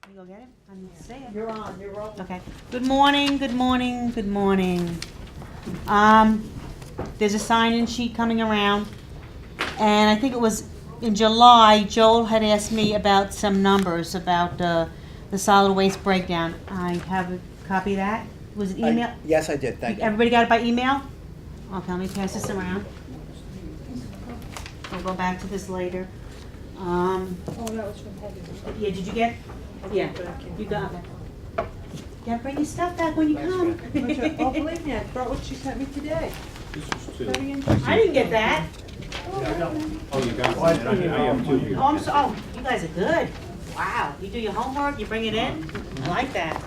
Can you go get it? I need to say it. You're on, you're rolling. Okay. Good morning, good morning, good morning. There's a sign-in sheet coming around, and I think it was in July, Joel had asked me about some numbers about the solid waste breakdown. I have a copy of that. Was it email? Yes, I did, thank you. Everybody got it by email? Okay, let me pass this around. We'll go back to this later. Oh, that was from Peggy. Yeah, did you get? Yeah, you got it. You gotta bring your stuff back when you come. Oh, believe me, I brought what she sent me today. Very I interesting. didn't get that. Oh, you got it. I have two here. Oh, you guys are good. Wow, you do your homework, you bring it in. I like that.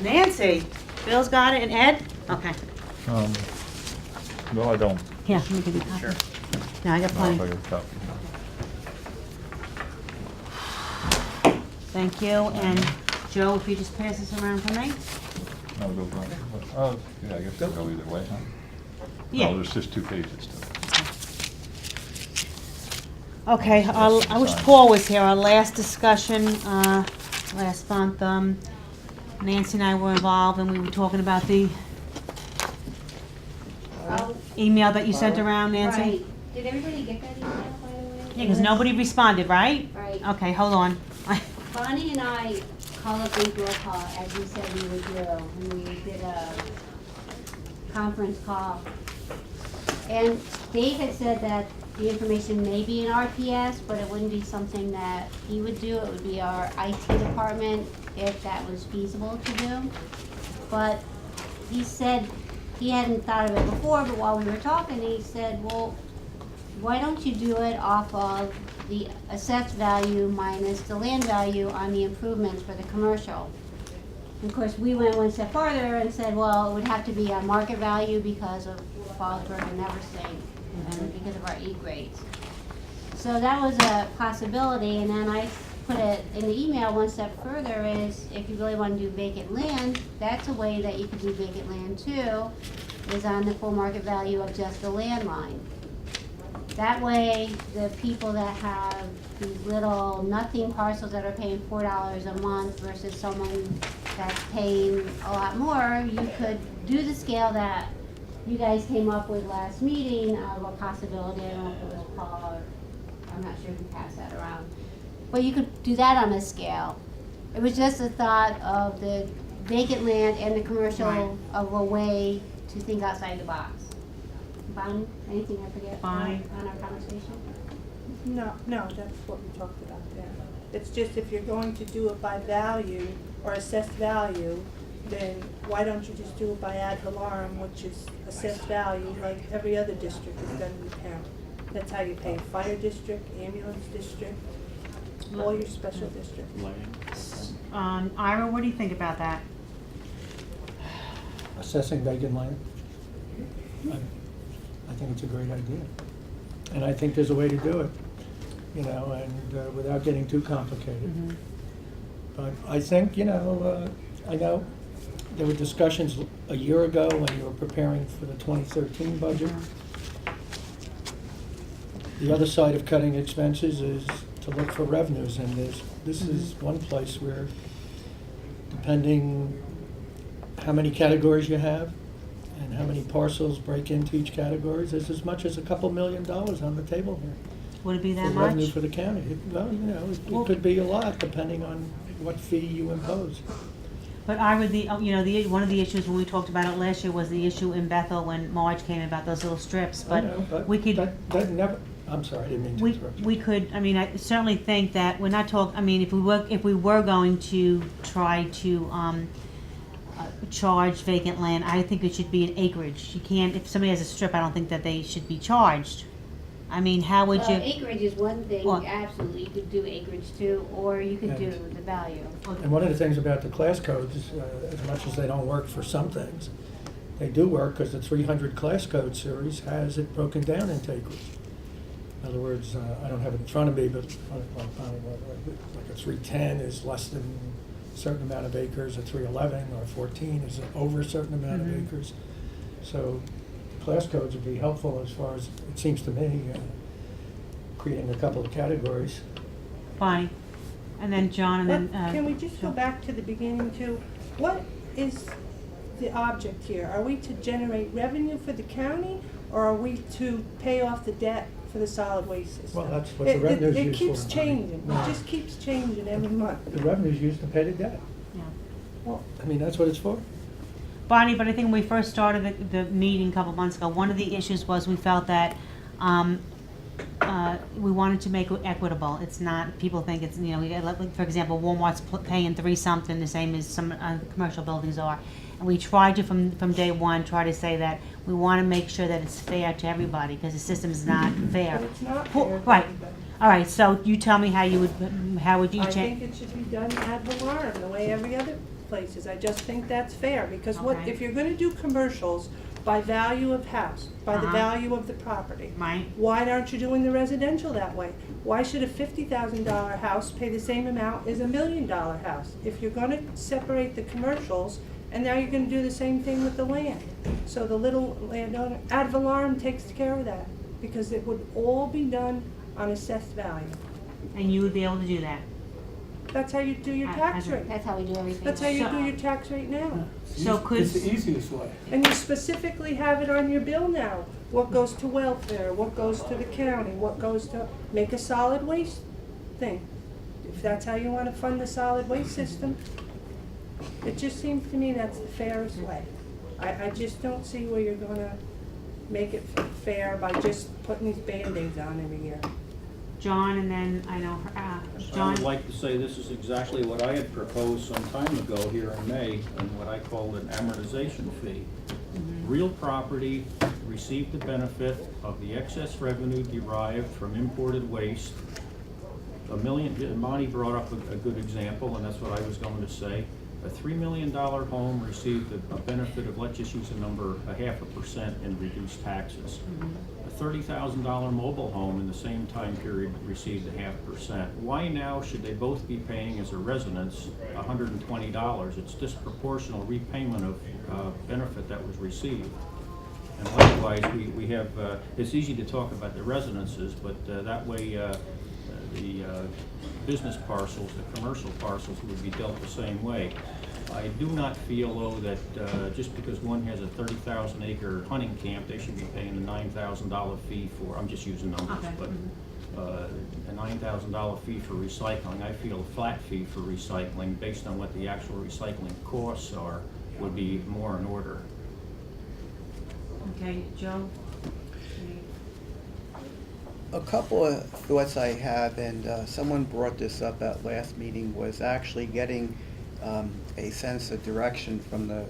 Nancy, Bill's got it, and Ed? Okay. No, I don't. Here, let me give you a copy. Sure. No, I got No, I plenty. got a copy. Thank you, and Joe, if you just pass this around for me? No, go for it. Oh, yeah, I guess it'll go either way, huh? Yeah. No, there's just 2 pages to it. Okay, I wish Paul was here. Our last discussion, last month, Nancy and I were involved, and we were talking about the email that you sent around, Nancy? Right. Did everybody get that email, by the way? Yeah, because nobody responded, right? Right. Okay, hold on. Bonnie and I called up April call, as we said we would do, and we did a conference call. And Dave had said that the information may be in RPS, but it wouldn't be something that he would do. It would be our IT department if that was feasible to do. But he said he hadn't thought of it before, but while we were talking, he said, well, why don't you do it off of the assessed value minus the land value on the improvements for the commercial? And of course, we went one step farther and said, well, it would have to be on market value because of Fallsburg and Neversink, and because of our E grades. So that was a possibility, and then I put it in the email one step further is, if you really want to do vacant land, that's a way that you could do vacant land too, is on the full market value of just the land line. That way, the people that have these little nothing parcels that are paying $4 a month versus someone that's paying a lot more, you could do the scale that you guys came up with last meeting of a possibility. I don't know if it was Paul or, I'm not sure who passed that around. But you could do that on a scale. It was just a thought of the vacant land and the commercial Right. of a way to think outside the box. Bonnie, anything I forget Bonnie? on our conversation? No, that's what we talked about there. It's just if you're going to do it by value or assessed value, then why don't you just do it by ad valorem, which is assessed value, like every other district is done in town. That's how you pay a fire district, ambulance district, all your special districts. Ira, what do you think about that? Assessing vacant land. I think it's a great idea. And I think there's a way to do it, you know, and without getting too complicated. But I think, I know there were discussions a year ago when you were preparing for the 2013 budget. The other side of cutting expenses is to look for revenues, and this is one place where, depending how many categories you have and how many parcels break into each category, there's as much as a couple $1 million on the table here. Would it be that For revenue much? for the county. Well, it could be a lot depending on what fee you impose. But Ira, one of the issues when we talked about it last year was the issue in Bethel when Marge came about those little strips, I know, but we could. That never, I'm sorry, I didn't mean to interrupt you. We could, I certainly think that we're not talking, if we were going to try to, charge vacant land, I think it should be an acreage. You can't, if somebody has a strip, I don't think that they should be charged. How would you? Acreage is one thing, Well- absolutely, you could do acreage too, or you could do the value. And one of the things about the class codes, as much as they don't work for some things, they do work because the 300 class code series has it broken down into acreage. In other words, I don't have it in front of me, but like a 310 is less than a certain amount of acres, a 311 or 14 is over a certain amount of acres. So class codes would be helpful as far as, it seems to me, creating a couple of categories. Bonnie, And then John, and then, Can we just go back to the beginning too? What is the object here? Are we to generate revenue for the county, or are we to pay off the debt for the solid waste system? Well, that's what the revenue's It used for. keeps changing, No. it just keeps changing every month. The revenue's used to pay the debt. yeah. Well, I mean, that's what it's for. Bonnie, but I think when we first started the meeting a couple months ago, one of the issues was we felt that, we wanted to make it equitable. It's not, people think it's, you know, we got, like, for example, Walmart's paying 3 something, the same as some commercial buildings are. And we tried to, from day one, try to say that we want to make sure that it's fair to everybody, because the system's not fair. but it's not Who- fair. to Right. everybody. All right, so you tell me how you would you I change? think it should be done ad valorem, the way every other place is. I just think that's fair, because what, Okay. if you're gonna do commercials by value of house, by the Uh-huh. value of the property, Right, why aren't you doing the residential that way? Why should a $50,000 house pay the same amount as a $1 million house? If you're gonna separate the commercials, and now you're gonna do the same thing with the land. So the little landowner, ad valorem takes care of that, because it would all be done on assessed value. and you would be able to do that. That's how you do your I tax agree. rate. That's how we do everything. That's how you So- do your tax rate now. So could- It's the easiest way. And you specifically have it on your bill now. What goes to welfare, what goes to the county, what goes to, make a solid waste thing. If that's how you wanna fund the solid waste system, it just seems to me that's the fairest way. I just don't see where you're gonna make it fair by just putting these Band-Aids on every year. John, and then I know, I John, would like to say this is exactly what I had proposed some time ago here in May, and what I called an amortization fee. Real property received the benefit of the excess revenue derived from imported waste. Monty brought up a good example, and that's what I was going to say. A $3 million home received a benefit of, let's just use a number, 0.5% in reduced taxes. A $30,000 mobile home in the same time period received 0.5%. Why now should they both be paying as a residence $120? It's disproportional repayment of benefit that was received. And likewise, we have, it's easy to talk about the residences, but that way the business parcels, the commercial parcels would be dealt the same way. I do not feel, though, that just because one has a 30,000 acre hunting camp, they should be paying a $9,000 fee for, I'm just using numbers, Okay. but a $9,000 fee for recycling. I feel a flat fee for recycling, based on what the actual recycling costs are, would be more in order. okay, Joe? A couple of thoughts I have, and someone brought this up at last meeting, was actually getting a sense of direction from the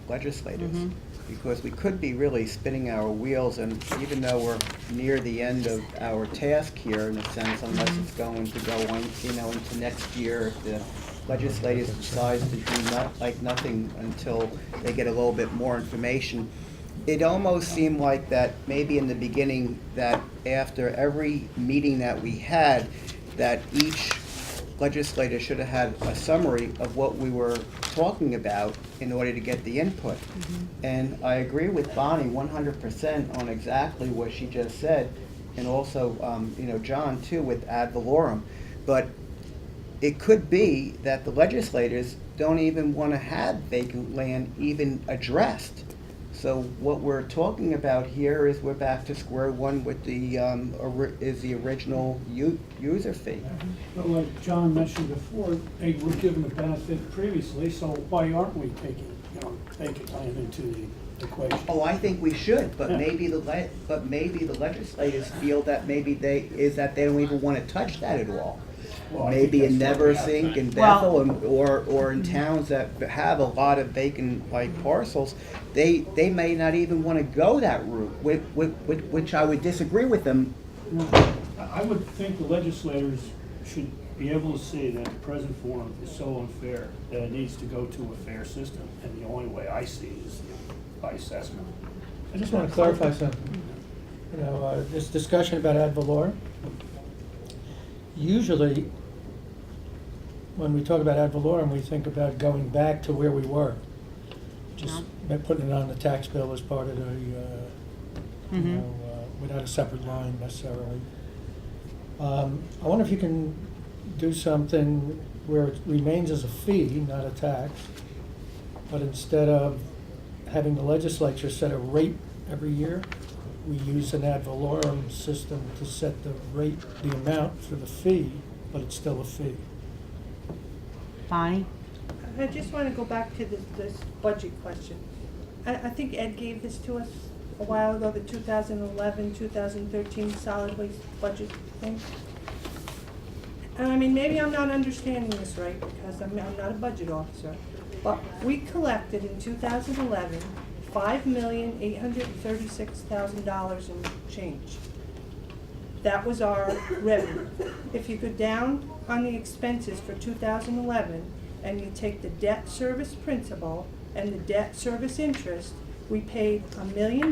legislators. Mhm. Because we could be really spinning our wheels, and even though we're near the end of our task here, in a sense, unless it's going to go on, into next year, if the legislators decide to do nothing until they get a little bit more information. It almost seemed like that maybe in the beginning, that after every meeting that we had, that each legislator should have had a summary of what we were talking about in order to get the input. And I agree with Bonnie 100% on exactly what she just said, and also, John too, with ad valorem. But it could be that the legislators don't even want to have vacant land even addressed. So what we're talking about here is we're back to square one with the original user fee. But like John mentioned before, they were given a benefit previously, so why aren't we taking, vacant land into the equation? Oh, I think we should, but Yeah. maybe the legislators feel that maybe they don't even want to touch that at all. Well, I think Maybe in that's what we Neversink have and Well- Bethel, or in towns that have a lot of vacant parcels, they may not even want to go that route, which I would disagree with them. I would think the legislators should be able to see that the present form is so unfair that it needs to go to a fair system, and the only way I see it is by assessment. I just want to clarify something. This discussion about ad valorem, usually, when we talk about ad valorem, we think about going back to where we were. Just by putting it on the tax bill as part of without a separate line necessarily. I wonder if you can do something where it remains as a fee, not a tax, but instead of having the legislature set a rate every year, we use an ad valorem system to set the rate, the amount for the fee, but it's still a fee. Bonnie? I just want to go back to this budget question. I think Ed gave this to us a while ago, the 2011, 2013 solid waste budget thing. And I mean, maybe I'm not understanding this right because I'm not a budget officer, but we collected in 2011 $5,836,000 in change. That was our revenue. If you go down on the expenses for 2011 and you take the debt service principal and the debt service interest, we paid $1 million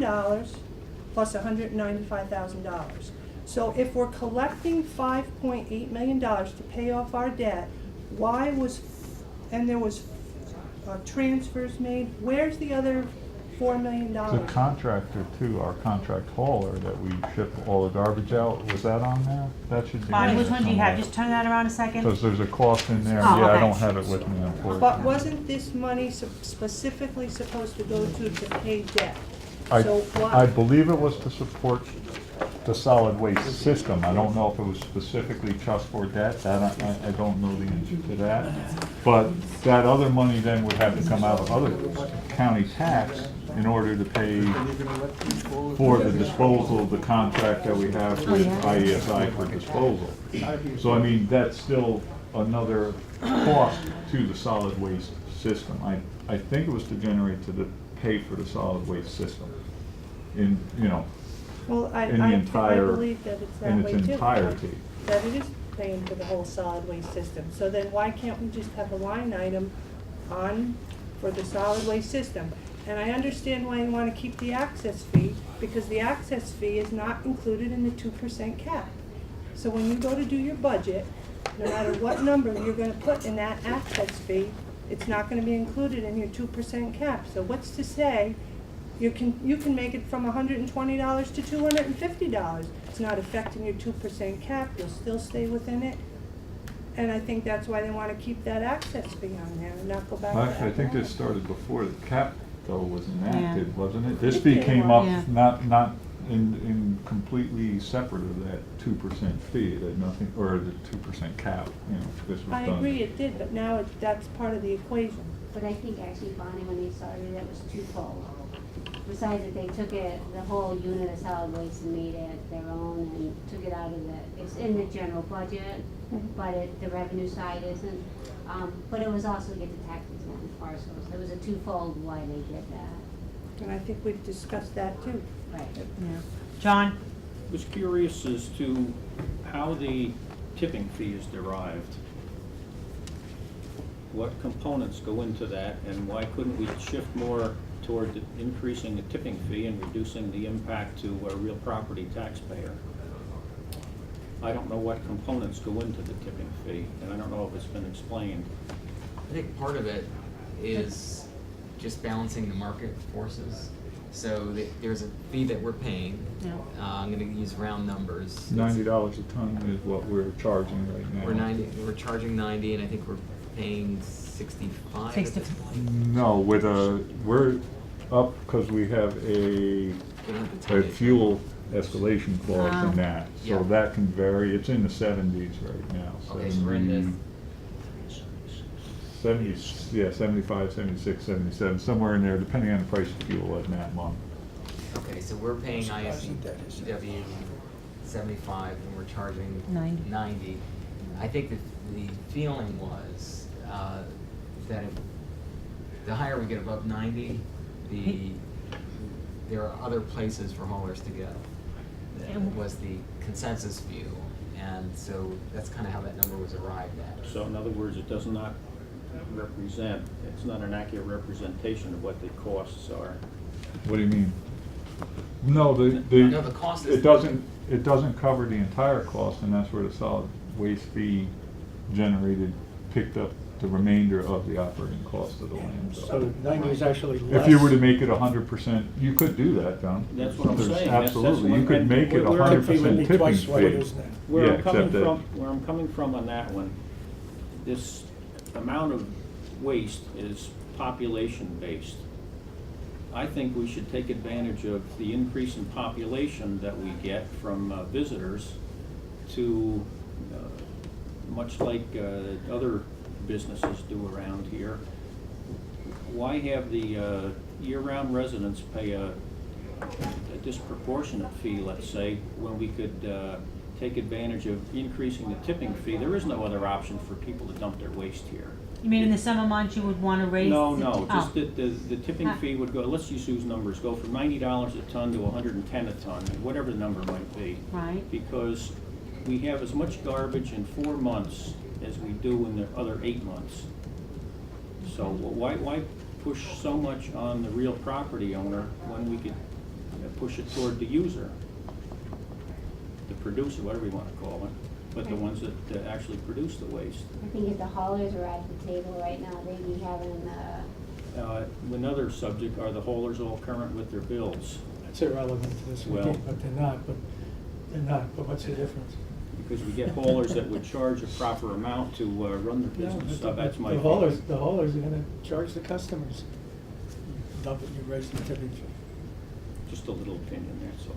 plus $195,000. So if we're collecting $5.8 million to pay off our debt, why was, and there was transfers made, where's the other $4 million? The contractor too, our contract hauler that we ship all the garbage out, was that on there? That should be. Bonnie, which one do you have? Just turn that around a second. Because there's a cost in there. Oh, Yeah, I okay. don't have it with me, unfortunately. But wasn't this money specifically supposed to go to pay debt? So I why? believe it was to support the solid waste system. I don't know if it was specifically just for debt. That I don't know the answer to that. But that other money then would have to come out of other county tax in order to pay for the disposal of the contract that we have with IESI for disposal. So I mean, that's still another cost to the solid waste system. I think it was to generate pay for the solid waste system in, you know, Well, I in the entire, believe that it's that in way its too. entirety. That it is paying for the whole solid waste system. So then why can't we just have a line item on for the solid waste system? And I understand why you want to keep the access fee, because the access fee is not included in the 2% cap. So when you go to do your budget, no matter what number you're going to put in that access fee, it's not going to be included in your 2% cap. So what's to say you can make it from $120 to $250. It's not affecting your 2% cap. You'll still stay within it. And I think that's why they want to keep that access fee on there and not go back to I think that. this started before the cap though was enacted, Yeah. wasn't it? This It fee did. came up Yeah. not in completely separate of that 2% fee, that nothing, or the 2% cap, you know, this was done. I agree it did, but now that's part of the equation. But I think actually, Bonnie, when they started, it was twofold. Besides that, they took it, the whole unit of solid waste and made it their own and took it out of it's in the general budget, but the revenue side isn't. But it was also to get the tax exempt parcels. It was a twofold why they did that. And I think we've discussed that too. Right. Yeah. John? Was curious as to how the tipping fee is derived. What components go into that, and why couldn't we shift more toward increasing the tipping fee and reducing the impact to a real property taxpayer? I don't know what components go into the tipping fee, and I don't know if it's been explained. I think part of it is just balancing the market forces. So there's a fee that we're paying. Yeah. I'm going to use round numbers. $90 a ton is what we're charging right now. We're charging 90, and I think we're paying 65 at this point. No, we're up because we have a fuel escalation clause Ah. in that. Yeah. So that can vary. It's in the 70s right now. Okay, so we're in the 70s, yeah, 75, 76, 77, somewhere in there, depending on the price of fuel in that month. Okay, so we're paying ISCW 75, and we're charging 90. I think that the feeling was that the higher we get above 90, there are other places for haulers to go. That was the consensus view, and so that's kind of how that number was arrived at. So in other words, it does not represent, it's not an accurate representation of what the costs are. What do you mean? No, No, the cost is- it doesn't cover the entire cost, and that's where the solid waste fee picked up the remainder of the operating cost of the land. So 90 is actually less. If you were to make it 100%, you could do that, John. That's what I'm There's- saying. That's Absolutely, you what- could and make it we're- 100% Would be tipping twice what it fee. is now. Where Yeah, I'm coming except that- from, where I'm coming from on that one, this amount of waste is population-based. I think we should take advantage of the increase in population that we get from visitors to, much like other businesses do around here. Why have the year-round residents pay a disproportionate fee, let's say, when we could take advantage of increasing the tipping fee? There is no other option for people to dump their waste here. You mean in the summer months you would wanna raise? No, the- no, oh. just the tipping Huh. fee would go, let's just use numbers, go from $90 a ton to 110 a ton, whatever the number might be. Right. Because we have as much garbage in 4 months as we do in the other 8 months. So why push so much on the real property owner when we could push it toward the user? The producer, whatever you wanna call it, but the ones that actually produce the waste. I think if the haulers are at the table right now, they'd be having, Another subject, are the haulers all current with their bills? It's irrelevant to this Well- meeting, but they're not, but what's the difference? Because we get haulers that would charge a proper amount to run their No, business, but so that's my the opinion. haulers are gonna charge the customers. Dump it, you raise the tipping fee. Just a little opinion there, so,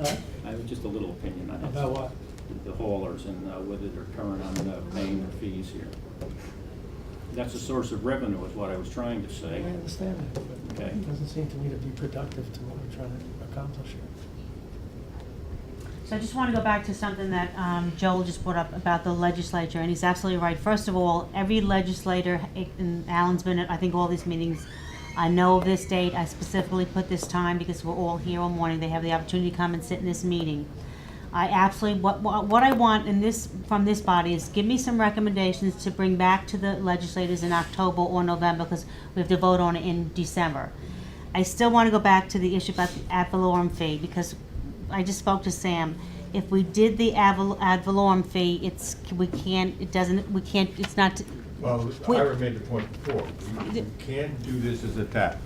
Huh? I have just a little opinion on it. About what? The haulers and whether they're current on paying their fees here. That's a source of revenue is what I was trying to I say. understand that, but Okay. it doesn't seem to me to be productive to what we're trying to accomplish here. So I just want to go back to something that Joel just brought up about the legislature, and he's absolutely right. First of all, every legislator, and Alan's been at, I think, all these meetings. I know this date, I specifically put this time because we're all here all morning. They have the opportunity to come and sit in this meeting. I absolutely, what I want in this, from this body is give me some recommendations to bring back to the legislators in October or November, because we have to vote on it in December. I still want to go back to the issue about the ad valorem fee, because I just spoke to Sam. If we did the ad valorem fee, it's not, Well, Wait. Ira made the point before, you can't do this as a tax,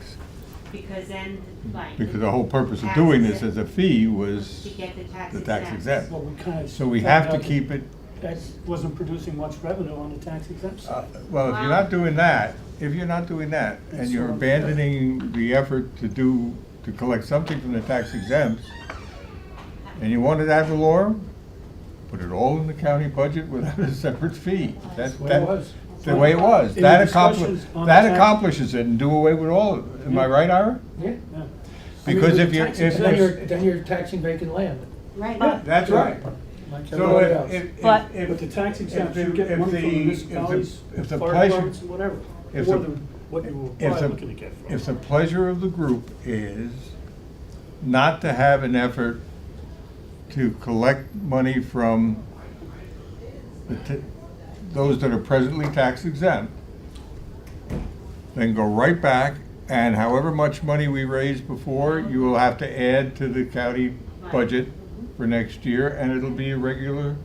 because then, right. because the whole purpose of doing this as a fee was To get the tax the tax exempt. Well, we kind of. So we have to keep it, That wasn't producing much revenue on the tax exempt side. well, if you're not doing that, and you're abandoning the effort to collect something from the tax exempt, and you want it ad valorem, put it all in the county budget without a separate fee. That's the way it was. The way it was. In the That discussions on the that tax- accomplishes it and do away with all of it. Am I right, Ira? Yeah. Yeah. Because I mean, if you're, the tax if exempt- Then you're taxing vacant land, right? Yeah, that's right. like So everybody else. But- But the tax exempt, if you get if money from the- municipalities, if the fire pleasure- departments, and whatever, if more the- than what you were if probably the, looking to get from. if the pleasure of the group is not to have an effort to collect money from those that are presently tax exempt, then go right back, and however much money we raised before, you will have to add to the county budget for next year, and it'll be a regular,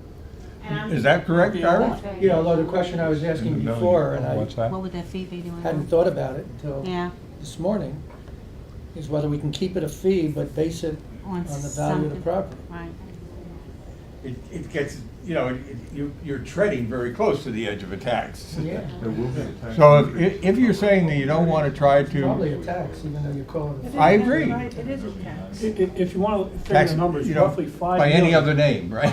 is that correct, Ira? Yeah, although the question I was asking before, and What's I that? What would that fee be doing? hadn't thought about it until Yeah. this morning, is whether we can keep it a fee, but base it On on the value of the something. property. Right. It gets, you're treading very close to the edge of a tax. Yeah, There will be a tax So increase. if you're saying that you don't want to try probably to, a tax, even though you call it a fee. I agree. Right, it is a tax. If you want to figure tax, the numbers, you know, roughly 5 by any million. other name, right?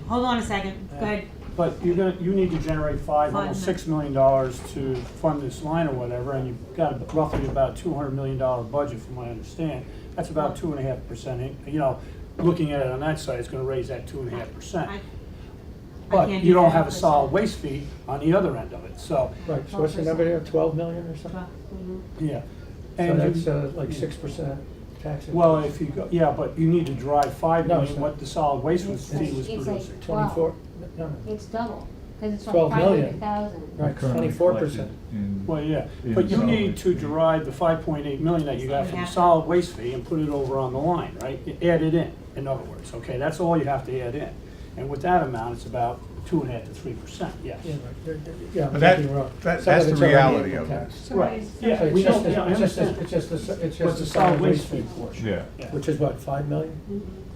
Hold on a second, go ahead. But you need to generate almost $6 million to fund this line or whatever, and you've got roughly about $200 million budget from what I understand. That's about 2.5%, looking at it on that side, it's gonna raise that 2.5%. I But can't you do don't that. have a solid waste fee on the other end of it, so, Right, so what's the number there, 12 million or something? yeah. So And that's you- like 6% tax. Well, increase. if you go, yeah, but you need to drive 5 No, million, it's what not. the solid waste fee was It's like producing. 24, no, It's double, because it's 12 like million. 500,000. right, Currently 24%. collected in- Well, yeah, in but you solid need to waste. derive the 5.8 million that you got from the solid waste fee and put it over on the line, right? Add it in other words, okay, that's all you have to add in. And with that amount, it's about 2.5% to 3%, yes. Yeah, right. Yeah, I'm But that- thinking wrong. that- Some that's it's the already reality in of tax. Right, So yeah, it's we just, don't, yeah, I it's just, understand. it's just, it's But just the a solid waste fee, portion. Yeah. which is what, 5 million?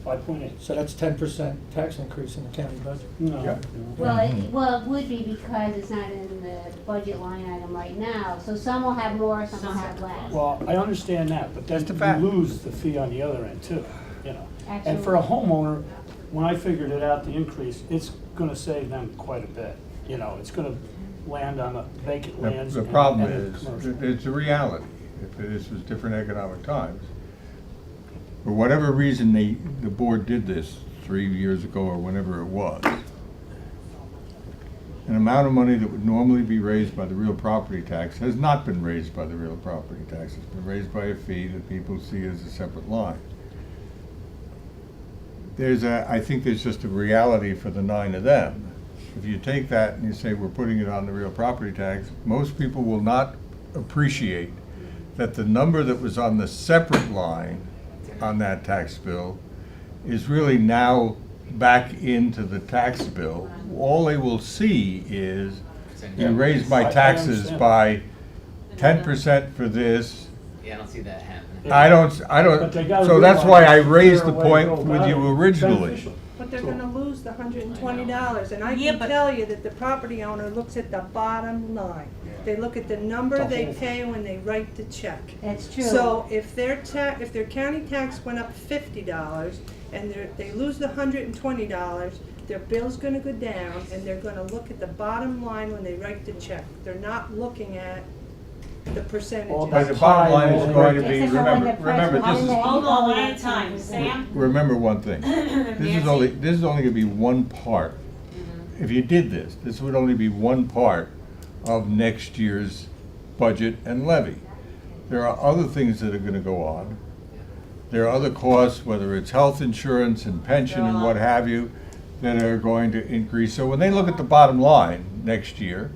5.8. So that's 10% tax increase in the county budget. No. Yeah. Well, it would be because it's not in the budget line item right now, so some will have more, some will have less. Well, I understand that, but then Just a fact. you lose the fee on the other end too, you know. And for a homeowner, when I figured it out, the increase, it's gonna save them quite a bit. You know, it's gonna land on the vacant lands. The and- problem and is, commercial. it's a reality. If this was different economic times, for whatever reason, the board did this 3 years ago or whenever it was, an amount of money that would normally be raised by the real property tax has not been raised by the real property tax. It's been raised by a fee that people see as a separate line. I think there's just a reality for the 9 of them. If you take that and you say we're putting it on the real property tax, most people will not appreciate that the number that was on the separate line on that tax bill is really now back into the tax bill. All they will see is you raised my I taxes understand. by 10% for this. Yeah, I don't see that happening. I don't, But they gotta so that's why I realize raised fair the way to point go with about you it. originally. Beneficial. But they're gonna lose the $120, and I Yeah, can but- tell you that the property owner looks at the bottom line. They look at the number The they whole pay when they write the check. That's true. So if their county tax went up $50 and they lose the $120, their bill's gonna go down, and they're gonna look at the bottom line when they write the check. They're not looking at the percentages. All But that the bottom line is going to be, Except for when the remember, this is, president- Hold on, one at a time. Sam? remember one thing. This is only gonna be one part. If you did this would only be one part of next year's budget and levy. There are other things that are gonna go on. There are other costs, whether it's health insurance and pension and what have you, that are going to increase. So when they look at the bottom line next year,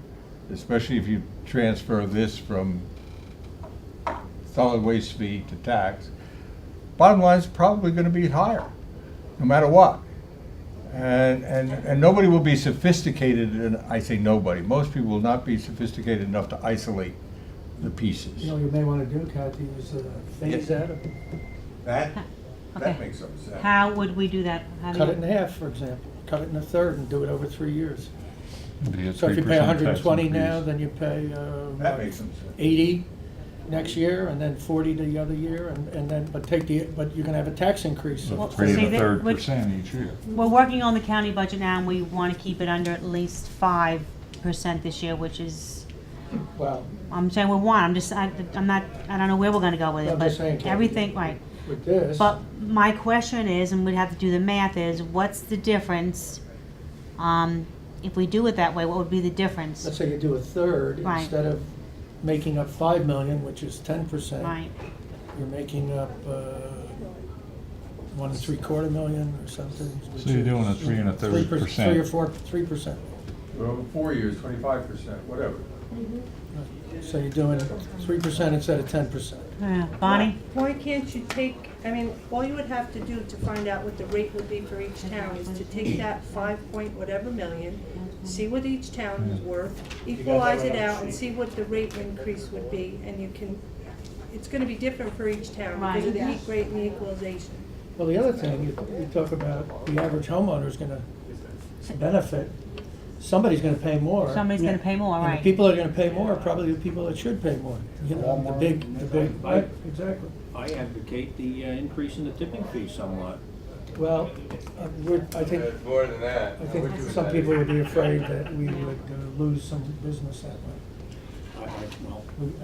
especially if you transfer this from solid waste fee to tax, bottom line is probably gonna be higher, no matter what. And nobody will be sophisticated, and I say nobody, most people will not be sophisticated enough to isolate the pieces. You know, what you may want to do, Kathy, is phase that, That, Okay. makes some sense. How would we do that? How do cut you- it in half, for example. Cut it in a third and do it over 3 years. Be a So if you 3% pay tax 120 now, increase. then you pay, That makes some sense. 80 next year, and then 40 the other year, and then, but you're gonna have a tax increase. Well, of 3 see, and a that- third which- percent each year. We're working on the county budget now, and we want to keep it under at least 5% this year, which is, Well, I'm saying we want, I'm not, I don't know where we're gonna go with I'm it, but just saying, Kathy. everything, right. with this. But my question is, and we'd have to do the math, is what's the difference? If we do it that way, what would be the difference? Let's say you do a third, Right. instead of making up 5 million, which is 10%. Right, You're making up 1.75 million or something. which So you're doing a is 3 and a third 3%, 3 or percent. 3%. Over 4 years, 25%, whatever. So you're doing 3% instead of 10%. yeah, Bonnie? Why can't you take, I mean, all you would have to do to find out what the rate would be for each town is to take that 5 million, see what each town is worth, equalize it out and see what the rate increase would be, and you can, it's gonna be different for each town because of the Right. heat rate and the equalization. Well, the other thing, you talk about the average homeowner is gonna benefit, somebody's gonna pay more. Somebody's gonna pay more, And the right? people that are gonna pay more are probably the people that should pay more. You know, the big, right, exactly. I advocate the increase in the tipping fee somewhat. Well, I think, more than that. I think some people would be afraid that we would lose some business that way. Well, You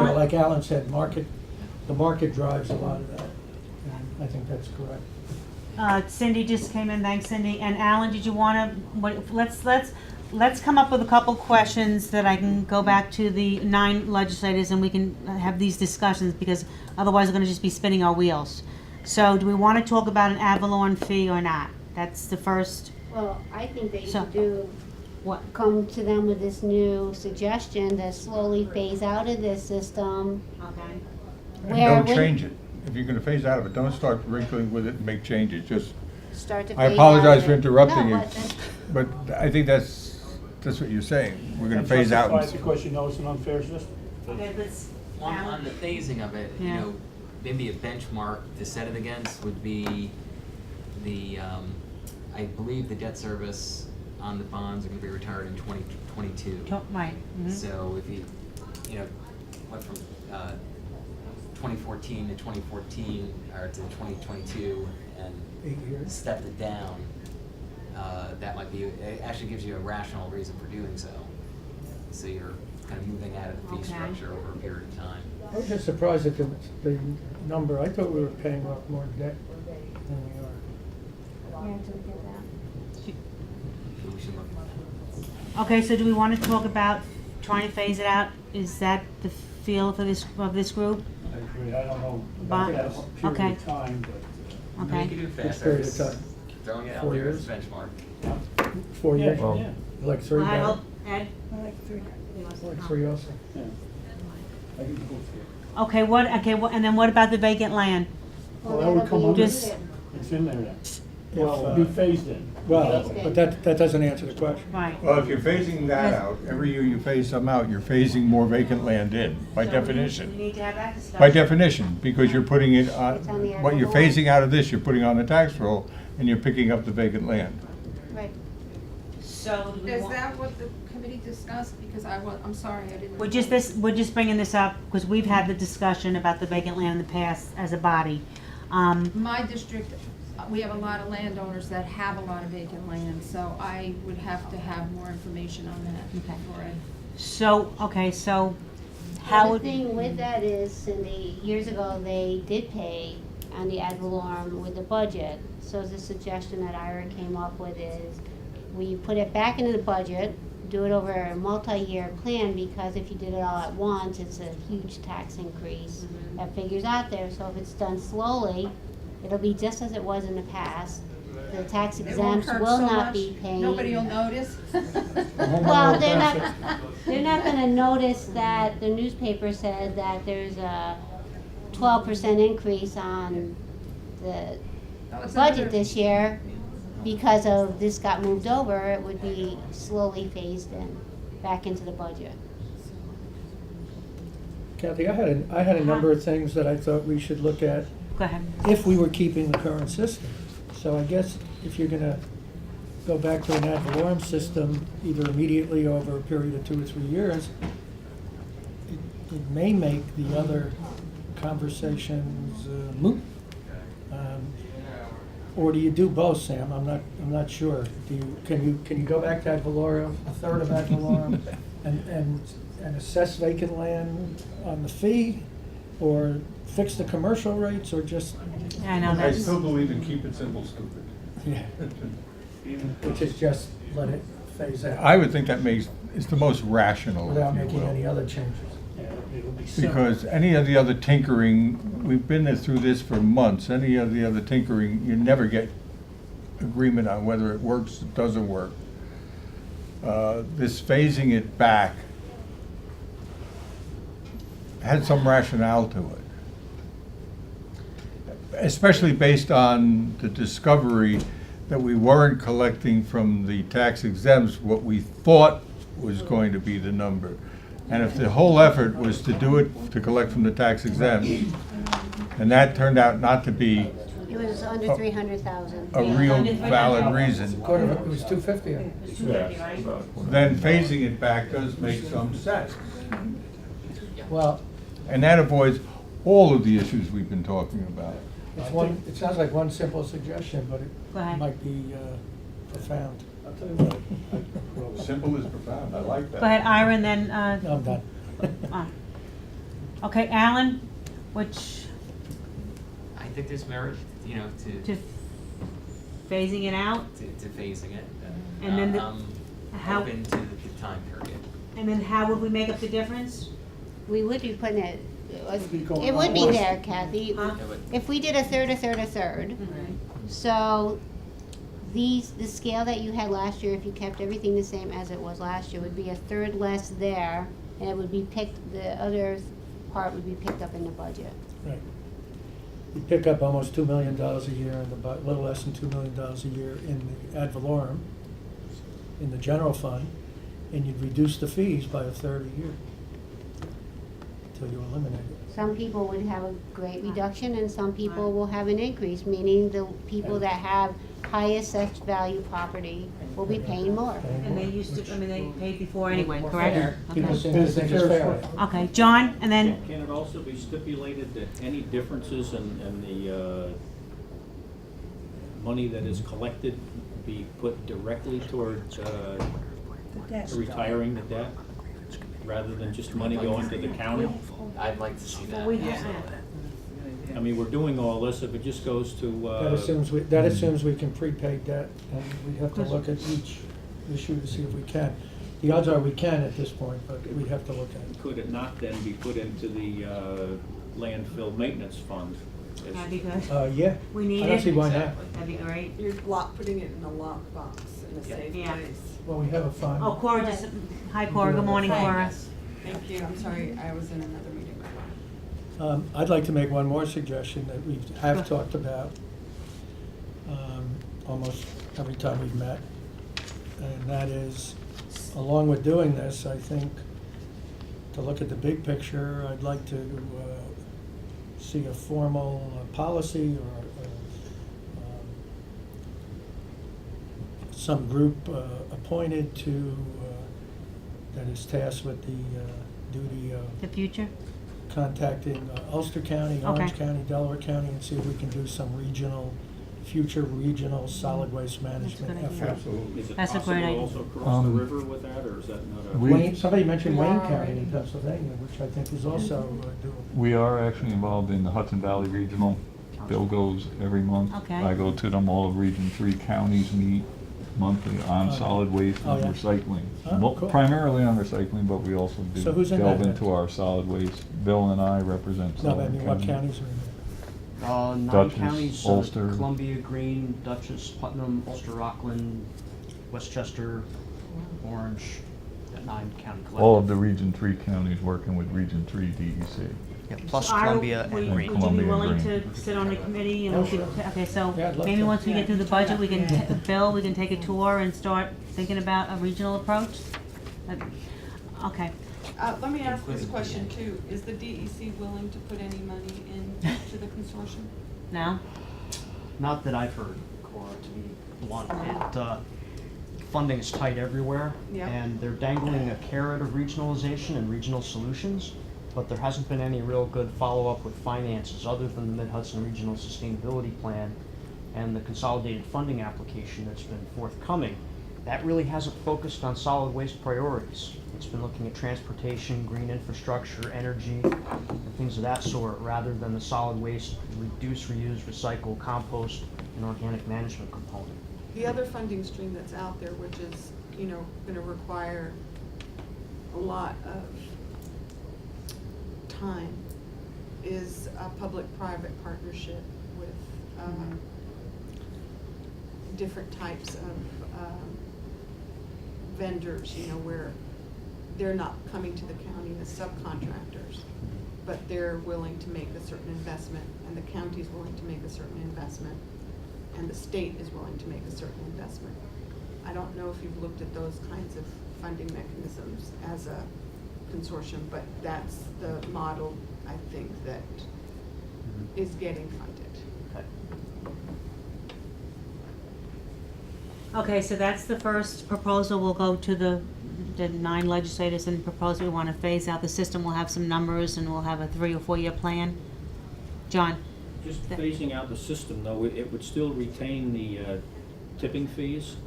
know, like Alan said, the market drives a lot of that. And I think that's correct. Cindy just came in, thanks Cindy, and Alan, did you wanna, let's come up with a couple questions that I can go back to the 9 legislators and we can have these discussions, because otherwise we're gonna just be spinning our wheels. So do we wanna talk about an ad valorem fee or not? That's the first, Well, I think that you So- should do, come to them with this new suggestion to slowly phase out of this system. okay, And Where don't when- change it. If you're gonna phase out of it, don't start wrinkling with it and make changes, just, Start to I phase apologize out for of it. interrupting No, you. but But I think that's what you're saying. We're gonna phase out. Justify it because you know it's an unfair system. Okay, let's, On the phasing of it, you Yeah. know, maybe a benchmark to set it against would be the, I believe the debt service on the bonds are gonna be retired in 2022. right, mhm. So if you know, went from 2014 to 2014, or to 2022, and 8 years. stepped it down, that might be, it actually gives you a rational reason for doing so. So you're kind of moving out of the fee Okay. structure over a period of time. I was just surprised at the number. I thought we were paying off more debt than we are. Yeah, to look at that. So we should look at that. Okay, so do we want to talk about trying to phase it out? Is that the feel for this group? I agree, I don't know But- about that period okay. of time, but. You Okay, can do Which faster, period of just time? throwing it out 4 there as years? a benchmark. 4 Yeah, years? Well- yeah, Like 3 I now? hope, Ed? I like 3. Like 3 also? yeah. I can go for it. Okay, and then what about the vacant land? Well, that would that'll come be under, Just- it's in there then. If, Well, be phased in. Well, but that doesn't answer the question. Right. Well, if you're phasing that out, every year you phase some out, you're phasing more vacant land in, by So definition. We need to have that discussion. By definition, because you're putting it on, It's on the what you're actual- phasing out of this, you're putting on the tax roll, and you're picking up the vacant land. Right. So do we Is want? that what the committee discussed? Because I'm sorry, I didn't. We're just bringing this up because we've had the discussion about the vacant land in the past as a body. My district, we have a lot of landowners that have a lot of vacant land, so I would have to have more information on that Okay. before I. So, okay, so how The would, thing with that is, Cindy, years ago, they did pay on the ad valorem with the budget. So the suggestion that Ira came up with is, we put it back into the budget, do it over a multi-year plan, because if you did it all at once, it's a huge tax increase that figures out there. So if it's done slowly, it'll be just as it was in the past. The tax It won't exempts hurt will so not much. be paid. Nobody will notice. Well, they're not gonna notice that the newspaper said that there's a 12% increase on the No, it's budget another- this year. Because of this got moved over, it would be slowly phased in, back into the budget. Kathy, I had a number of things that I thought we should look at go ahead. if we were keeping the current system. So I guess if you're gonna go back to an ad valorem system, either immediately or over a period of 2 or 3 years, it may make the other conversations moot. Or do you do both, Sam? I'm not sure. Can you go back to ad valorem, a third of ad valorem, and assess vacant land on the fee? Or fix the commercial rates, or just, I know I that's, still believe in keep it simple, stupid. yeah, which is just let it phase out I would think that is the most rational, without if you making will. any other changes. Yeah, it'll be simple. Because any of the other tinkering, we've been through this for months, any of the other tinkering, you never get agreement on whether it works, it doesn't work. This phasing it back had some rationale to it. Especially based on the discovery that we weren't collecting from the tax exempts what we thought was going to be the number. And if the whole effort was to do it, to collect from the tax exempts, and that turned out not to be It was under 300,000. a real valid reason, It was 250. then phasing it back does make some sense. Well, And that avoids all of the issues we've been talking about. it sounds like one simple suggestion, but Go it ahead. might be profound. I'll tell you what, Simple is profound, I like that. go ahead, Ira, and then, No, I'm done. okay, Alan, which, I think there's merit, you know, to phasing it out? to phasing it. And then the- I'm how- open to the time period. And then how would we make up the difference? We would be putting it, be going it would be on. there, Kathy. Huh? It would- If we did a third, so the scale that you had last year, if you kept everything the same as it was last year, would be a third less there, and it would be the other part would be picked up in the budget. Right. You pick up almost $2 million a year in the, little less than $2 million a year in the ad valorem. in the general fund, and you'd reduce the fees by a third a year until you eliminate it. Some people would have a great reduction and some people will have an increase, meaning the people that have high assessed value property will be paying more. And they used to, I mean, they paid before anyway, correct? People Okay. seem to think it's fair. Okay, John, and then, Can it also be stipulated that any differences in the money that is collected be put directly towards The debt. retiring the debt, rather than just money going to the county? I'd like to see that. we yeah. have, I mean, we're doing all this, if it just goes to, That assumes we can prepay debt, and we have to look at each issue to see if we can. The odds are we can at this point, but we have to look at it. could it not then be put into the landfill maintenance fund? as- that'd be good. Yeah, We need I don't it. see why not. That'd be great. You're putting it in a lockbox in a safe Yeah. place. Well, we have a fund. Oh, Cora just, hi Cora, good morning Cora. Thank you, I'm sorry, I was in another meeting. I'd like to make one more suggestion that we have Sure. talked about almost every time we've met. And that is, along with doing this, I think, to look at the big picture, I'd like to see a formal policy or some group appointed to, that is tasked with the duty of The future? contacting Ulster County, Orange Okay. County, Delaware County, and see if we can do some future regional solid waste management good idea. effort. Absolutely. Is it That's a possible great to idea. also cross the river with that, or is that not a? We- Wayne, somebody mentioned Wayne We're County already- in Pennsylvania, which I think is also doable. We are actually involved in the Hudson Valley Regional. Bill goes every month. Okay. I go to them. All of Region 3 counties meet monthly on solid waste Oh, and yeah. recycling. Oh, cool. Primarily on recycling, but we also do So who's in delve that? into our solid waste. Bill and I represent No, but I Sullivan mean, what County. counties are in there? 9 Dutchess, counties, Ulster. Columbia, Greene, Dutchess, Putnam, Ulster, Rockland, Westchester, Orange, that 9 county collective. All of the Region 3 counties working with Region 3 DEC. Yeah, plus Are- Columbia would- and Greene. Would you be Columbia and willing to Greene. sit on the committee and Oh, we could, sure. okay, so Yeah, I'd love maybe to. once we get through the budget, we can, Bill, we can take a tour and start thinking about a regional approach? Okay, Let me ask this question too, is the DEC willing to put any money into the consortium? now? Not that I've heard, Cora, to be blunt. Funding is tight everywhere, Yeah. and they're dangling a carrot of regionalization and regional solutions, but there hasn't been any real good follow-up with finances other than the Mid-Hudson Regional Sustainability Plan and the consolidated funding application that's been forthcoming. That really hasn't focused on solid waste priorities. It's been looking at transportation, green infrastructure, energy, and things of that sort, rather than the solid waste reduce, reuse, recycle, compost, and organic management component. The other funding stream that's out there, which is, gonna require a lot of time, is a public-private partnership with, different types of, vendors, where they're not coming to the county as subcontractors, but they're willing to make a certain investment, and the county's willing to make a certain investment, and the state is willing to make a certain investment. I don't know if you've looked at those kinds of funding mechanisms as a consortium, but that's the model, I think, that is getting funded. Okay, so that's the first proposal. We'll go to the 9 legislators and propose we want to phase out the system. We'll have some numbers and we'll have a 3 or 4 year plan. John? Just phasing out the system, though, it would still retain the tipping fees?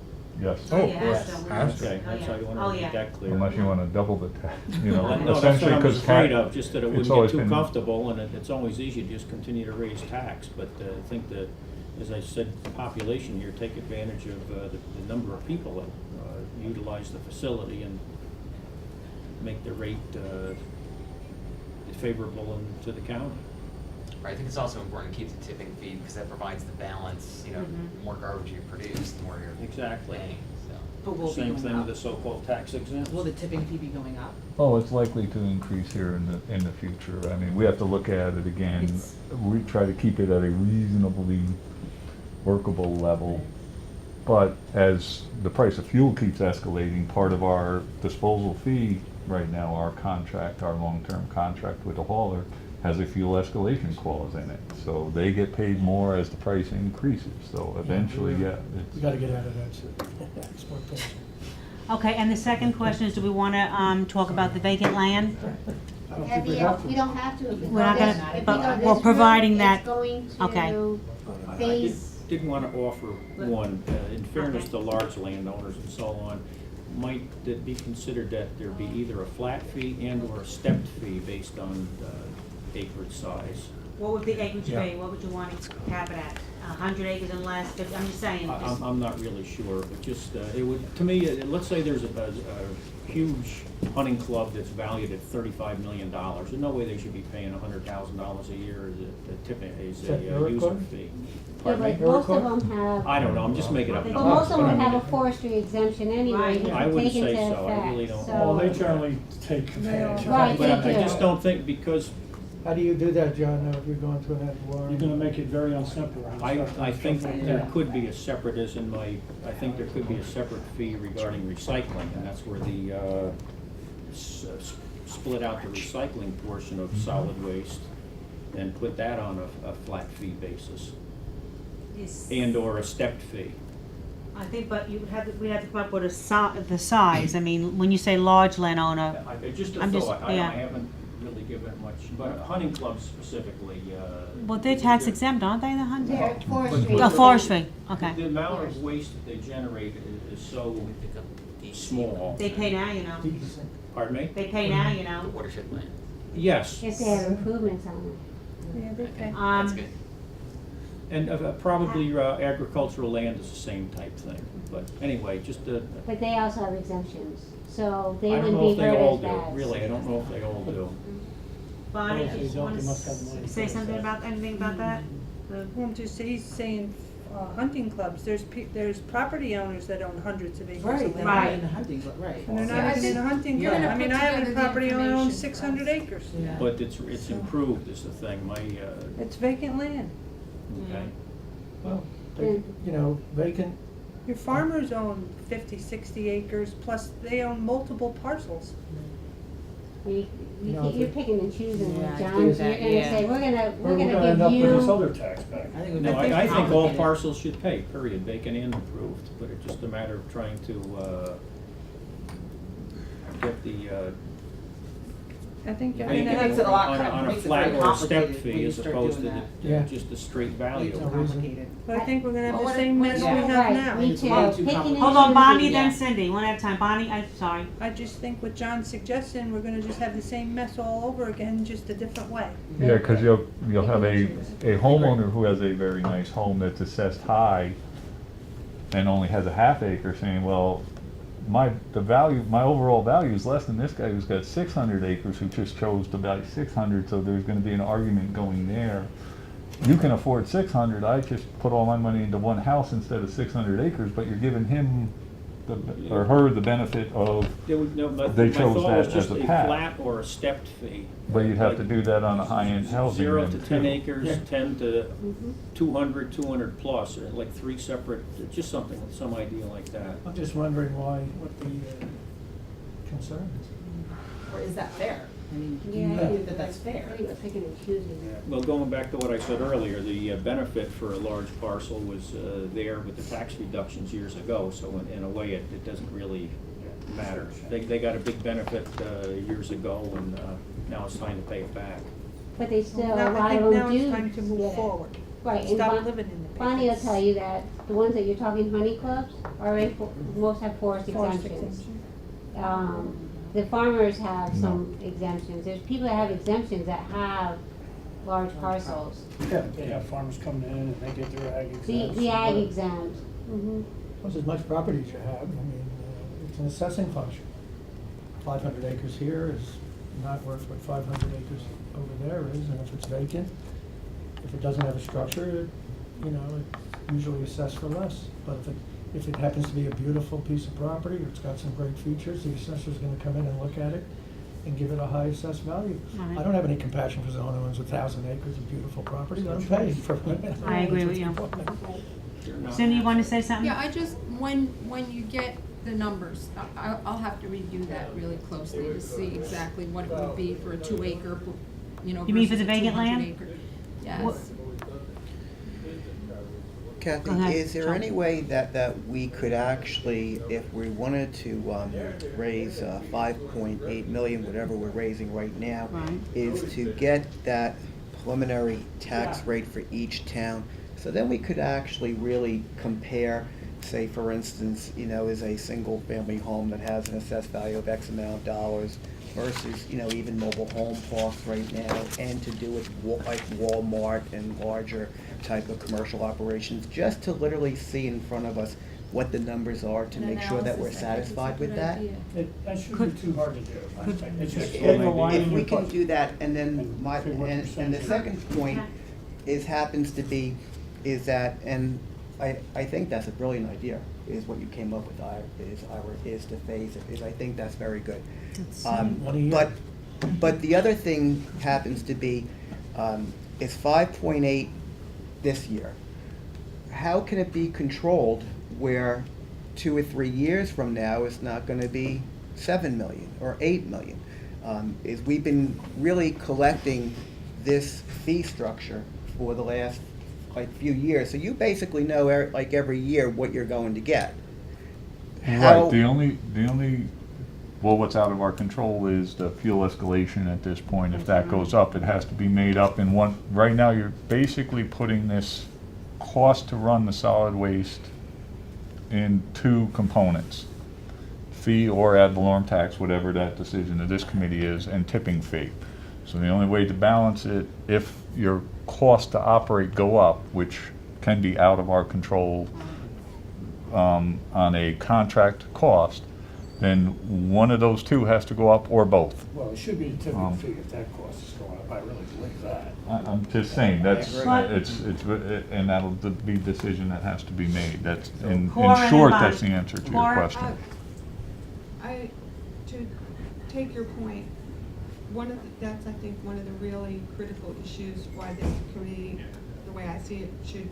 Yes. Oh, yeah, yes. so- Okay, that's how you Oh, want to yeah. make that clear. Unless you want to double the tax, you know, No, that's essentially, what I was because afraid of, just that it wouldn't get always too been- comfortable, and it's always easy to just continue to raise tax, but I think that, as I said, the population here, take advantage of the number of people that utilize the facility and make the rate favorable to the county. Right, I think it's also important to keep the tipping fee because that provides the balance, the more garbage you produce, the more you're Exactly. paying, so. But will it be Same going thing with up? the so-called tax exempt. Will the tipping fee be going up? Oh, it's likely to increase here in the future. I mean, we have to look at it again. It's- We try to keep it at a reasonably workable level. But as the price of fuel keeps escalating, part of our disposal fee right now, our contract, our long-term contract with the hauler, has a fuel escalation clause in it. So they get paid more as the price increases, so eventually, yeah. We gotta get out of that exploitation. Okay, and the second question is, do we wanna, talk about the vacant land? I don't think we have We to. don't have to. If we We're go not this- gonna- if we but- go this well, route, providing that- It's going okay. to I phase. did want to offer one, in fairness to large landowners and so on, might it be considered that there be either a flat fee and or a stepped fee based on acreage size? What would the acreage Yeah. be? What would you want to cap it at? 100 acres and less? But I'm just saying. just- I'm not really sure, but just, it would, to me, let's say there's a huge hunting club that's valued at $35 million. There's no way they should be paying $100,000 a year as a tipping, as Is that a your user record? fee. Yeah, Pardon me? but most of them have, I don't know, I'm just making up But but numbers. most of them I have mean, a forestry exemption anyway, Right. you I can wouldn't take into say effect, so. I really don't. Well, they so. generally take advantage of Right, it. But they I just do. don't think, because How do you do that, John, if you're going to an ad valorem? You're gonna make it very unsimple. I think there could be a separate, as in my, I think there could be a separate fee regarding recycling, and that's where the, split out the recycling portion of solid waste and put that on a flat fee basis, Yes. and or a stepped fee. I think, but we have to come up with the size. I mean, when you say large landowner, Just a I'm just- thought, I yeah. haven't really given it much, but hunting clubs specifically, well, they're tax exempt, aren't they, the hunting? They're forestry. But- Forestry, okay. The amount of waste that they generate is so small. They pay now, you know. Pardon me? They pay now, you know. Watershed land. Yes. If they have improvements on it. Yeah, they pay. That's good. And probably agricultural land is the same type thing, but anyway, just But they also have exemptions, so they I don't wouldn't know be if they hurt all as do, bad. really, I don't know if they all do. Bonnie, If they you just don't, want they to must have the money. say something about, anything about that? Well, he's saying, hunting clubs, there's property owners that own hundreds of acres Right, of they're land. not in the hunting, but right. And they're Yeah, I not even in a think hunting you're club. gonna I mean, put I have together a the property owner who owns information. 600 acres. Yeah. But it's improved is the thing, It's vacant land. okay. Well, they, you know, vacant, Your farmers own 50, 60 acres, plus they own multiple parcels. No, You're but- picking and choosing, Yeah, I John, do so you're that, gonna yeah. say, we're gonna end up give with this you, other tax back. I think No, I think all complicated. parcels should pay, period, vacant and improved, but it's just a matter of trying to, get the, I think, I It mean, makes it a lot on a makes it flat very or a stepped complicated when fee you as start opposed to doing Yeah. just the straight value. Way too No reason. complicated. but I think we're gonna have Well, the what same if- mess we yeah. have right, now. me It's too, way too picking and complicated. Hold on, Bonnie, choosing. then Cindy, one at a time. Bonnie, I'm sorry. I just think what John's suggesting, we're gonna just have the same mess all over again, just a different way. Yeah, because you'll have a homeowner who has a very nice home that's assessed high and only has a half acre saying, well, my overall value is less than this guy who's got 600 acres who just chose to buy 600, so there's gonna be an argument going there. You can afford 600, I just put all my money into one house instead of 600 acres, but you're giving him or her the benefit of, They would, no, but They my chose thought that was as just a a path. flat or a stepped fee. but you'd have to do that on a high-end housing 0 then to 10 too. acres, Yeah. 10 to 200, 200 plus, or like 3 separate, just something, some idea like that. I'm just wondering what the concern is. Or is that fair? I mean, do Yeah, you I think think that that's fair? I think we're picking and choosing. Well, going back to what I said earlier, the benefit for a large parcel was there with the tax reductions years ago, so in a way, it doesn't really matter. They got a big benefit years ago, and now it's time to pay it back. But they still, a Now, I lot think of now them do. it's time to move get it. forward. Right, and Stop living in the Bonnie will vacants. tell you that the ones that you're talking honey clubs are in, most have forest Forest exemptions. exemption. The farmers have some exemptions. There's people that have exemptions that have large parcels. Yeah, they have farmers coming in and they get their ag exempt. The ag exempt. Mhm. Plus, as much property as you have, I mean, it's an assessing function. 500 acres here is not worth what 500 acres over there is, and if it's vacant, if it doesn't have a structure, you know, it's usually assessed for less. But if it happens to be a beautiful piece of property, or it's got some great features, the assessor's gonna come in and look at it and give it a high assessed value. Right. I don't have any compassion for someone who owns 1,000 acres of beautiful property, let them pay for it. I agree with you. Cindy, you want to say something? Yeah, I just, when you get the numbers, I'll have to review that really closely to see exactly what it would be for a 2-acre, you know, You mean for versus the a vacant 200 land? acre. Yes. What- Kathy, Go ahead, is there John. any way that we could actually, if we wanted to raise 5.8 million, whatever we're raising right now, Right. is to get that preliminary tax rate for each town, so then we could actually really compare, say for instance, you know, is a single family home that has an assessed value of X amount of dollars versus, you know, even mobile home parks right now, and to do it like Walmart and larger type of commercial operations, just to literally see in front of us what the numbers are to An make sure that we're analysis, I think, is a satisfied with good that. idea. That shouldn't Could- be too hard to do. I could- think. It's just If- getting a line If in we your can budget. do that, and then And my, figure what and the percentage. second point is, happens to be, is that, and I think that's a brilliant idea, is what you came up with, is to phase it, is I think that's very good. One a year. But the other thing happens to be, is 5.8 this year. How can it be controlled where 2 or 3 years from now it's not gonna be 7 million or 8 million? Is we've been really collecting this fee structure for the last few years, so you basically know like every year what you're going to get. How- Right, the only, well, what's out of our control is the fuel escalation at this point. If that goes up, it has to be made up in one, right now, you're basically putting this cost to run the solid waste in 2 components. Fee or ad valorem tax, whatever that decision of this committee is, and tipping fee. So the only way to balance it, if your costs to operate go up, which can be out of our control on a contract cost, then one of those 2 has to go up or both. Well, it should be the tipping fee if that cost is going up. I really believe that. I'm just saying, that's, agree. and that'll be a decision that has to be made. That's, in Cora and short, Bonnie. that's the answer to your Cora, question. To take your point, that's, I think, one of the really critical issues why this committee, the way I see it, should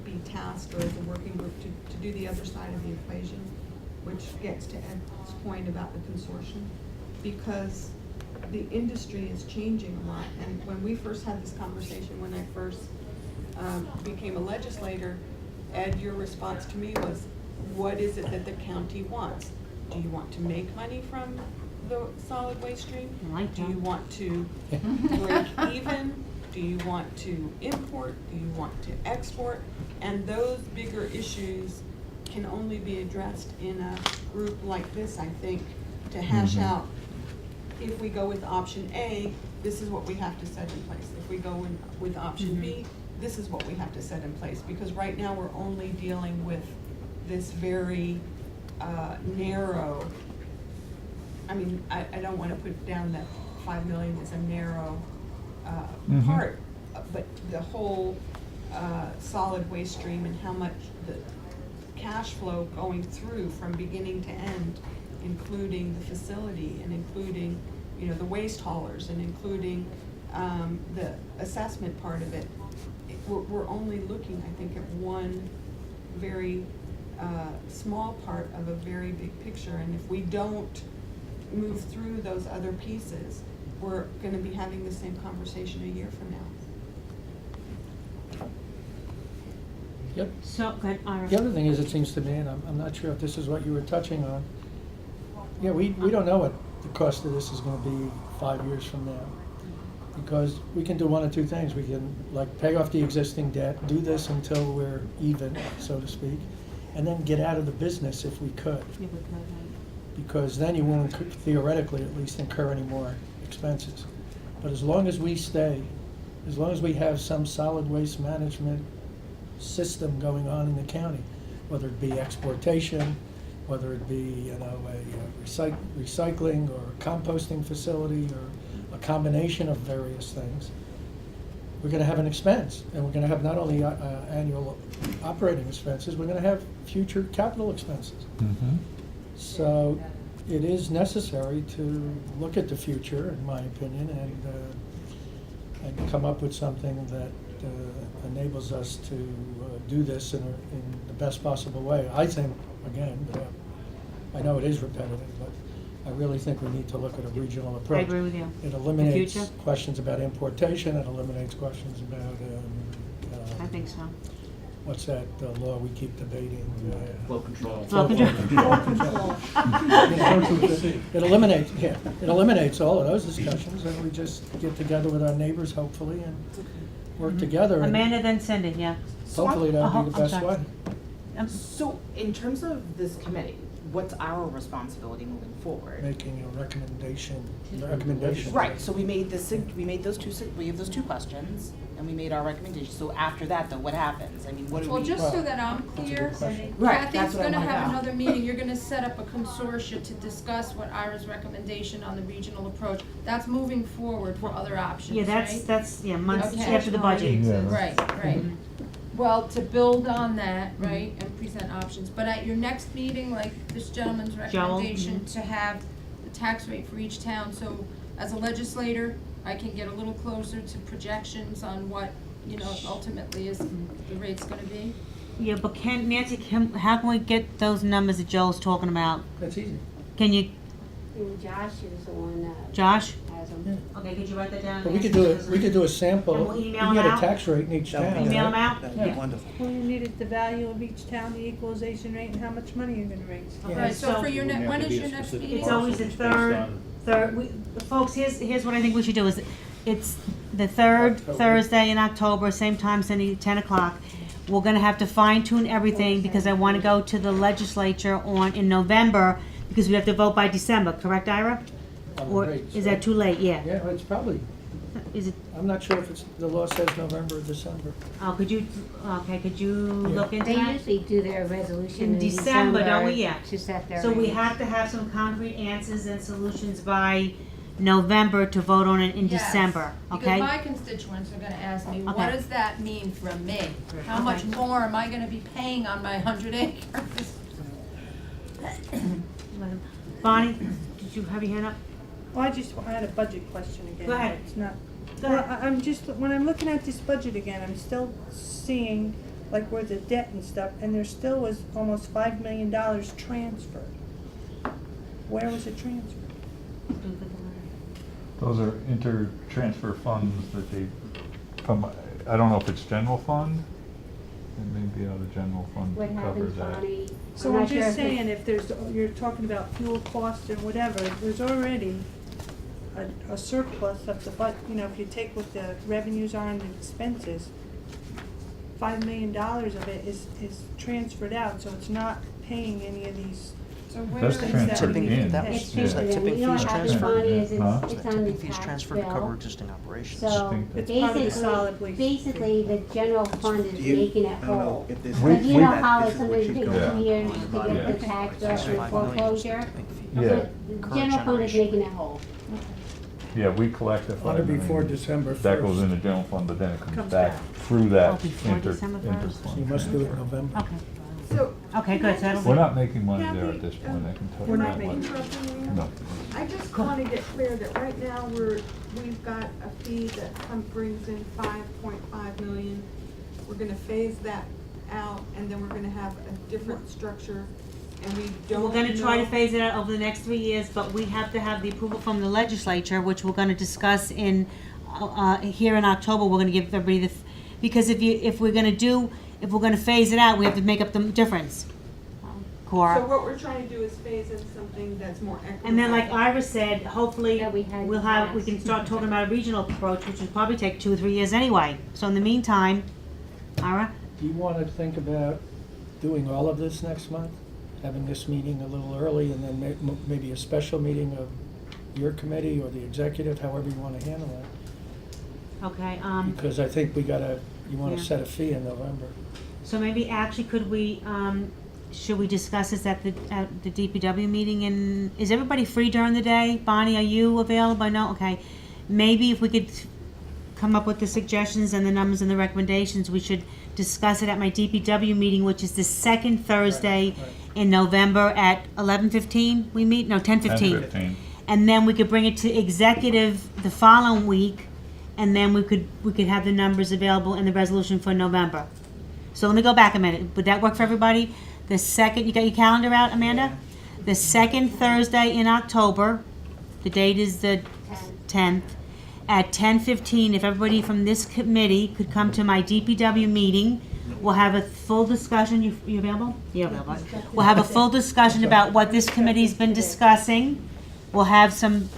be tasked or as a working group to do the other side of the equation, which gets to Ed's point about the consortium, because the industry is changing a lot. And when we first had this conversation, when I first became a legislator, Ed, your response to me was, what is it that the county wants? Do you want to make money from the solid waste stream? I like Do that. you want to break even? Do you want to import? Do you want to export? And those bigger issues can only be addressed in a group like this, I think, to hash out, if we go with option A, this is what we have to set in place. If we go with option B, this is what we have to set in place. Because right now, we're only dealing with this very narrow, I mean, I don't want to put down that 5 million is a narrow part, but the whole solid waste stream and how much the cash flow going through from beginning to end, including the facility and including, you know, the waste haulers and including the assessment part of it. We're only looking, I think, at one very small part of a very big picture, and if we don't move through those other pieces, we're going to be having the same conversation a year from now. Yep. So, go ahead, Ira. The other thing is, it seems to me, and I'm not sure if this is what you were touching on, yeah, we don't know what the cost of this is gonna be 5 years from now. Because we can do one of 2 things. We can, like, pay off the existing debt, do this until we're even, so to speak, and then get out of the business if we could. Yeah, we could, right. Because then you won't, theoretically at least, incur any more expenses. But as long as we stay, as long as we have some solid waste management system going on in the county, whether it be exportation, whether it be, you know, a recycling or a composting facility or a combination of various things, we're gonna have an expense. And we're gonna have not only annual operating expenses, we're gonna have future capital expenses. So it is necessary to look at the future, in my opinion, and come up with something that enables us to do this in the best possible way. I think, again, I know it is repetitive, but I really think we need to look at a regional approach. I agree with you. It eliminates future? questions about importation, it eliminates questions about, I think so. what's that law we keep debating? Flow control. Flow control. It eliminates all of those discussions, and we just get together with our neighbors, hopefully, and work together. and Amanda, then Cindy, yeah. Hopefully that'll be Oh, the I'm best sorry. way, So in terms of this committee, what's our responsibility moving forward? making a recommendation. Right, so we made those we have those two questions, and we made our recommendation. So after that, though, what happens? I mean, what do we? Well, just so that I'm That's a clear, good question. Right, Kathy's that's what I gonna wanna have know. another meeting, you're gonna set up a consortia to discuss what Ira's recommendation on the regional approach. That's moving forward for other options, Yeah, right? that's, months Okay. after the budget. Yeah. Right, right. Well, to build on that, right, and present options, but at your next meeting, like this gentleman's recommendation, to have the tax rate for each town, so as a legislator, I can get a little closer to projections on what, ultimately is, the rate's gonna be. Yeah, but Nancy, how can we get those numbers that Joel's talking about? That's easy. Can you, Josh is the one that Josh? has them. Okay, could you write that down? But we Nancy? could do a sample, And we we'll email can get them a out? tax rate in each That would town. be Email right? them out? That would be Yeah. wonderful. Well, you needed the value of each town, the equalization rate, and how much money you're gonna raise. Yeah. Right, so So- for your Wouldn't have when to is be your a next specific meeting? It's always the parcel, just based on- folks, here's what I think we should do is, it's the third October. Thursday in October, same time, Cindy, 10 o'clock. We're gonna have to fine tune everything because I wanna go to the legislature in November, because we have to vote by December, correct, Ira? On the Or rates, is right? that too late? Yeah. Yeah, it's probably, Is it, I'm not sure if the law says November or December. could you look into They that? usually do their resolution In December, don't we? December Yeah. to set their So we rates. have to have some concrete answers and solutions by November to vote on it in Yes, December, okay? Because my constituents are gonna ask me, what Okay. does that mean for me? How much Okay. more am I gonna be paying on my 100 acres? Bonnie, did you have your hand up? Well, I had a budget question again. Go ahead. It's not, Go well, ahead. I'm just, when I'm looking at this budget again, I'm still seeing, like, where the debt and stuff, and there still was almost $5 million transferred. Where was it transferred? Those are inter-transfer funds that they, I don't know if it's general fund, it may be out of general fund What to cover happens, that. Bonnie? So I'm I'm not sure just if it's- saying, if there's, you're talking about fuel costs and whatever, there's already a surplus of the if you take what the revenues are and the expenses, $5 million of it is transferred out, so it's not paying any of these. So where That's is Tipping that? transferred fees. in. That was- It's Yeah. transferred in. You know what happens, transferred. Bonnie, is Huh? it's on the tax bill. existing operations. So think It's part of the solid basically, waste. basically, the general fund is Do you- making it I don't know whole. if this- But you know we- how this it's is what somebody she's takes going 2 on. years to get Yeah. the tax bill for foreclosure? Yeah. The general fund is making it whole. Yeah, we collect the On or 5 million. before December That goes 1st. in the general fund, but then it comes Comes back back. through that Oh, before inter December 1st? So you must do it in November. Okay, So. okay, good, so that'll We're be, not making money there Kathy, at this point, I can tell We're you not that making- much. Interrupting you? No. I just want to get clear that right now we've got a fee that brings in 5.5 million. We're gonna phase that out, and then we're gonna have a different structure, and we don't we're gonna try to know- phase it out over the next 3 years, but we have to have the approval from the legislature, which we're gonna discuss here in October, we're gonna give everybody because if we're gonna phase it out, we have to make up the difference. So Cora. what we're trying to do is phase in something that's more equitable. And then like Ira said, hopefully, That we had we can passed. start talking about a regional approach, which will probably take 2 or 3 years anyway. So in the meantime, Ira? Do you want to think about doing all of this next month? Having this meeting a little early and then maybe a special meeting of your committee or the executive, however you want to handle it? Okay, Because I think you want Yeah. to set a fee in November. so maybe actually could we, should we discuss this at the DPW meeting, and is everybody free during the day? Bonnie, are you available? No, okay. Maybe if we could come up with the suggestions and the numbers and the recommendations, we should discuss it at my DPW meeting, which is the second Thursday Right. in November at 11:15 we meet, no, 10:15. 10:15. And then we could bring it to executive the following week and then we could have the numbers available in the resolution for November. So let me go back a minute. Would that work for everybody? The second, you got your calendar out, Amanda? The second Thursday in October, the date is the 10th, at 10:15, if everybody from this committee could come to my DPW meeting, we'll have a full discussion. You available? You're available. We'll have a full discussion about what this committee's been discussing. We'll have some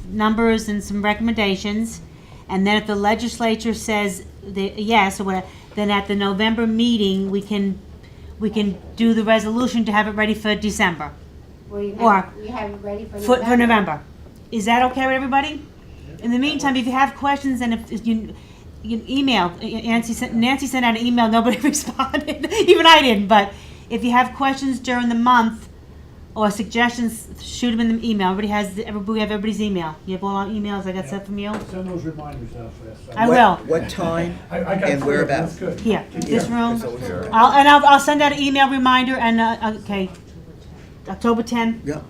numbers and some recommendations. And then if the legislature says yes, or whatever, then at the November meeting, we can do the resolution to have it ready for December. Well, you Or have it ready for for November. Is that okay with everybody? In the meantime, if you have questions and if you email, Nancy sent out an email, nobody responded, even I didn't, but if you have questions during the month or suggestions, shoot them in the email. We have everybody's email. You have all our emails I got stuff from you? Send those reminders out for us. I will. What time I got and three of them. whereabouts? That's good. Here, this room. Here. I'll send out an email reminder and, okay, October 10th, Yeah.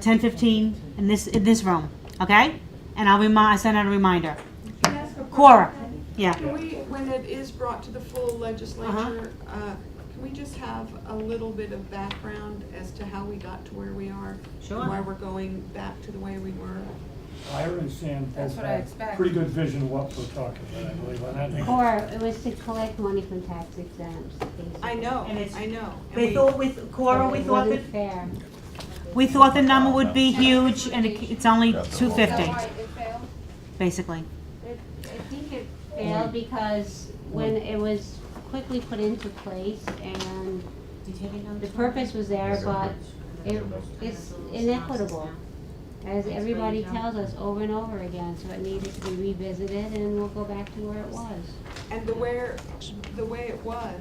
10:15 in this room, okay? And I send out a reminder. Can I ask a question? Cora, yeah. Can we, when it is brought to the full legislature, can we just have a little bit of background as to how we got to where we are? Sure. And why we're going back to the way we were? Ira and Sam That's both what I have expect. pretty good vision of what we're talking about, I believe, on that. Or it was to collect money from tax exempts, basically. I know, And it's- I know. And We we- thought with Cora, we It thought wasn't that, fair. we thought the number would be huge and it's only Is that 250, why it failed? basically. I think it failed because when it was quickly put into place and the purpose was there, but it's inequitable, as everybody tells us over and over again, so it needed to be revisited and we'll go back to where it was. And the way it was,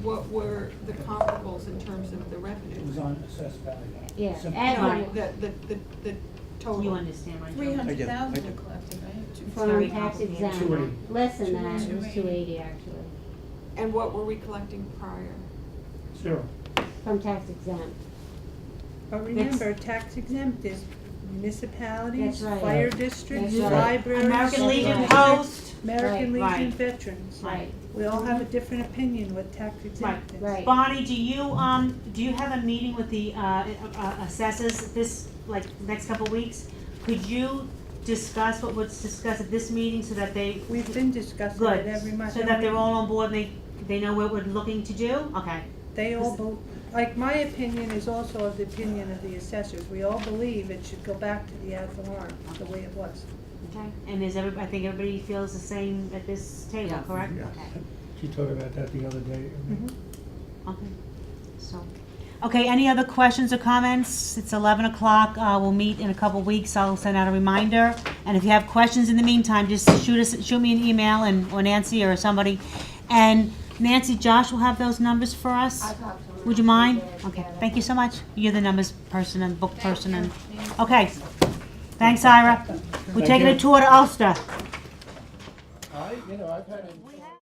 what were the comparables in terms of the It was revenue? on assessed value. Yeah, Simple. and No, the total. You understand, right? 300,000 we collected, right? from tax exempt, 280. less than that, it was 280 actually, And what were we collecting prior? Zero. from tax exempt. But remember, tax exempt is municipalities, That's right. fire districts, That's right. libraries. American Legion Right. Post. American Right. Legion Right. veterans. Right. We all have a different opinion what tax exempt is. Right. Bonnie, do you have a meeting with the, assessors this, like, next couple of weeks? Could you discuss what was discussed at this meeting so that they? We've been discussing Good, it every month. so that they're all on board and they know what we're looking to do? Okay. They all, like, my opinion is also of the opinion of the assessors. We all believe it should go back to the ad valorem, the way it was. Okay, and I think everybody feels the same at this table, Yeah. correct? Yes. Okay. She talked about that the other day. Okay, so, okay, any other questions or comments? It's 11 o'clock, we'll meet in a couple weeks, I'll send out a reminder. And if you have questions in the meantime, just shoot me an email or Nancy or somebody. And Nancy, Josh will have those numbers for us? I'll talk to them. Would you mind? Get it Okay, together. thank you so much. You're the numbers person and book Thank person you. and, Thank you. okay. Thanks, Ira. We're taking a tour to Ulster. I've had a